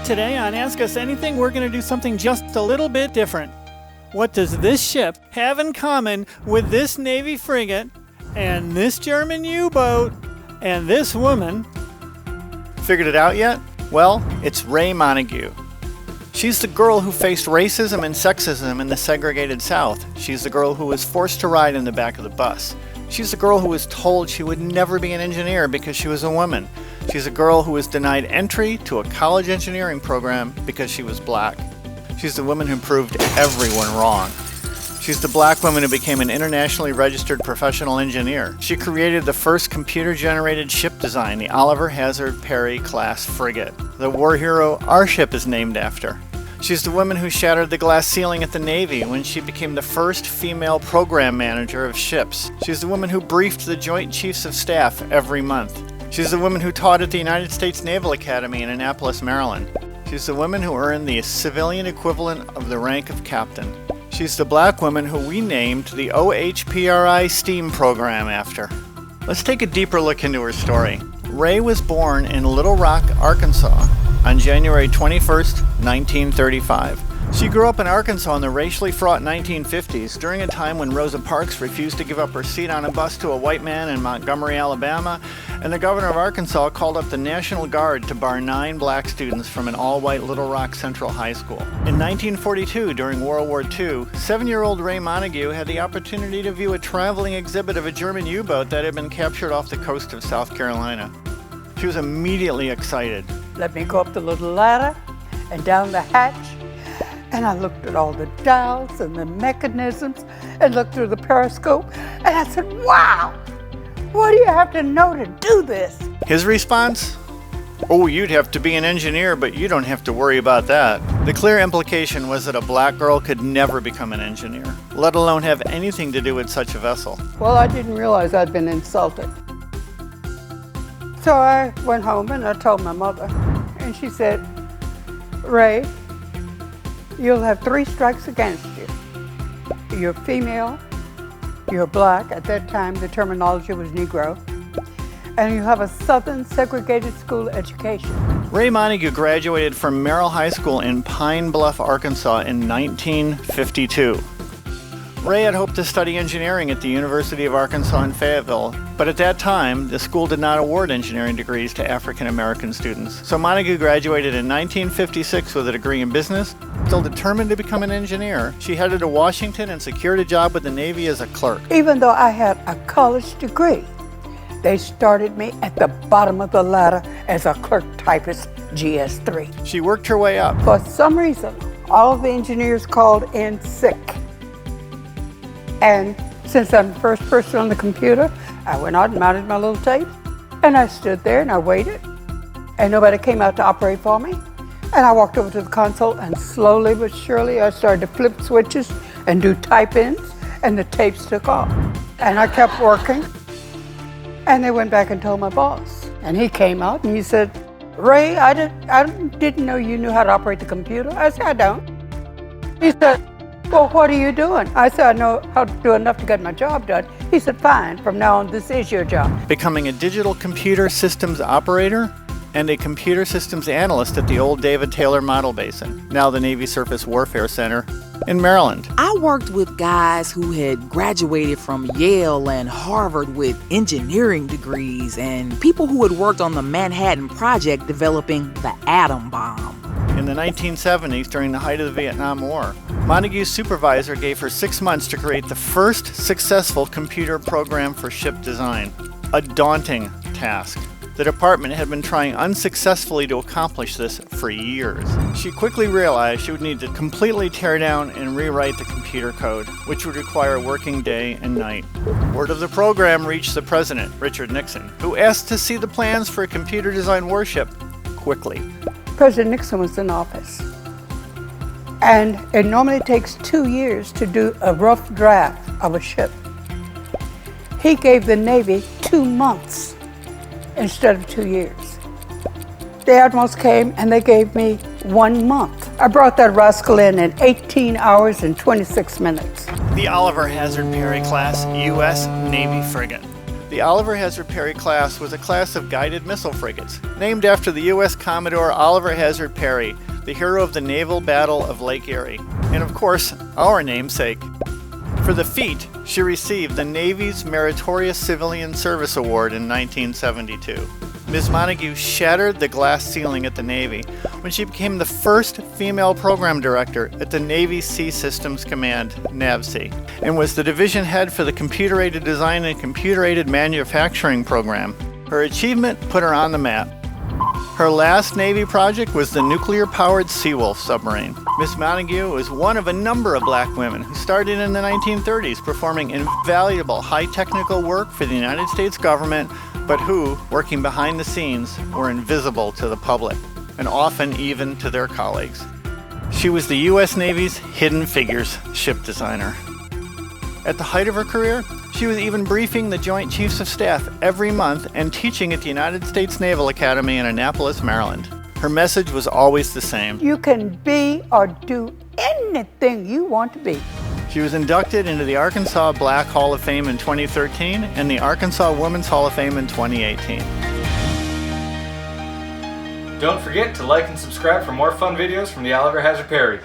Today on Ask Us Anything, we're going to do something just a little bit different. What does this ship have in common with this Navy frigate and this German U-boat and this woman? Figured it out yet? Well, it's Raye Montague. She's the girl who faced racism and sexism in the segregated South. She's the girl who was forced to ride in the back of the bus. She's the girl who was told she would never be an engineer because she was a woman. She's a girl who was denied entry to a college engineering program because she was black. She's the woman who proved everyone wrong. She's the black woman who became an internationally registered professional engineer. She created the first computer-generated ship design, the Oliver Hazard Perry class frigate. The war hero our ship is named after. She's the woman who shattered the glass ceiling at the Navy when she became the first female program manager of ships. She's the woman who briefed the Joint Chiefs of Staff every month. She's the woman who taught at the United States Naval Academy in Annapolis, Maryland. She's the woman who earned the civilian equivalent of the rank of captain. She's the black woman who we named the OHPRI STEAM program after. Let's take a deeper look into her story. Raye was born in Little Rock, Arkansas on January 21st, 1935. She grew up in Arkansas in the racially fraught 1950s, during a time when Rosa Parks refused to give up her seat on a bus to a white man in Montgomery, Alabama, and the governor of Arkansas called up the National Guard to bar 9 black students from an all-white Little Rock Central High School. In 1942, during World War II, 7-year-old Raye Montague had the opportunity to view a traveling exhibit of a German U-boat that had been captured off the coast of South Carolina. She was immediately excited. Let me go up the little ladder and down the hatch, and I looked at all the dials and the mechanisms and looked through the periscope, and I said, wow, what do you have to know to do this? His response? Oh, you'd have to be an engineer, but you don't have to worry about that. The clear implication was that a black girl could never become an engineer, let alone have anything to do with such a vessel. Well, I didn't realize I'd been insulted. So I went home and I told my mother, and she said, Raye, you'll have 3 strikes against you. You're female, you're black, at that time the terminology was Negro, and you have a Southern segregated school education. Raye Montague graduated from Merrill High School in Pine Bluff, Arkansas in 1952. Raye had hoped to study engineering at the University of Arkansas in Fayetteville, but at that time, the school did not award engineering degrees to African American students. So Montague graduated in 1956 with a degree in business. Still determined to become an engineer, she headed to Washington and secured a job with the Navy as a clerk. Even though I had a college degree, they started me at the bottom of the ladder as a clerk typist, GS3. She worked her way up. For some reason, all of the engineers called in sick. And since I'm the first person on the computer, I went out and mounted my little tape, and I stood there and I waited, and nobody came out to operate for me. And I walked over to the console, and slowly but surely I started to flip switches and do type-ins, and the tapes took off. And I kept working, and they went back and told my boss. And he came out and he said, Raye, I didn't know you knew how to operate the computer. I said, I don't. He said, well, what are you doing? I said, I know how to do enough to get my job done. He said, fine, from now on, this is your job. Becoming a digital computer systems operator and a computer systems analyst at the old David Taylor Model Basin, now the Navy Surface Warfare Center in Maryland. I worked with guys who had graduated from Yale and Harvard with engineering degrees, and people who had worked on the Manhattan Project developing the atom bomb. In the 1970s, during the height of the Vietnam War, Montague's supervisor gave her 6 months to create the first successful computer program for ship design. A daunting task. The department had been trying unsuccessfully to accomplish this for years. She quickly realized she would need to completely tear down and rewrite the computer code, which would require working day and night. Word of the program reached the president, Richard Nixon, who asked to see the plans for a computer-designed warship quickly. President Nixon was in office, and it normally takes 2 years to do a rough draft of a ship. He gave the Navy 2 months instead of 2 years. The admirals came and they gave me 1 month. I brought that rascal in 18 hours and 26 minutes. The Oliver Hazard Perry class U.S. Navy frigate. The Oliver Hazard Perry class was a class of guided missile frigates, named after the U.S. Commodore Oliver Hazard Perry, the hero of the naval battle of Lake Erie, and of course, our namesake. For the feat, she received the Navy's Meritorious Civilian Service Award in 1972. Ms. Montague shattered the glass ceiling at the Navy when she became the first female program director at the Navy Sea Systems Command, NAVSEA, and was the division head for the Computer-Aided Design and Computer-Aided Manufacturing program. Her achievement put her on the map. Her last Navy project was the nuclear-powered Seawolf submarine. Miss Montague was one of a number of black women who started in the 1930s performing invaluable high-technical work for the United States government, but who, working behind the scenes, were invisible to the public, and often even to their colleagues. She was the U.S. Navy's Hidden Figures ship designer. At the height of her career, she was even briefing the Joint Chiefs of Staff every month and teaching at the United States Naval Academy in Annapolis, Maryland. Her message was always the same. You can be or do anything you want to be. She was inducted into the Arkansas Black Hall of Fame in 2013 and the Arkansas Women's Hall of Fame in 2018. Don't forget to like and subscribe for more fun videos from the Oliver Hazard Perry.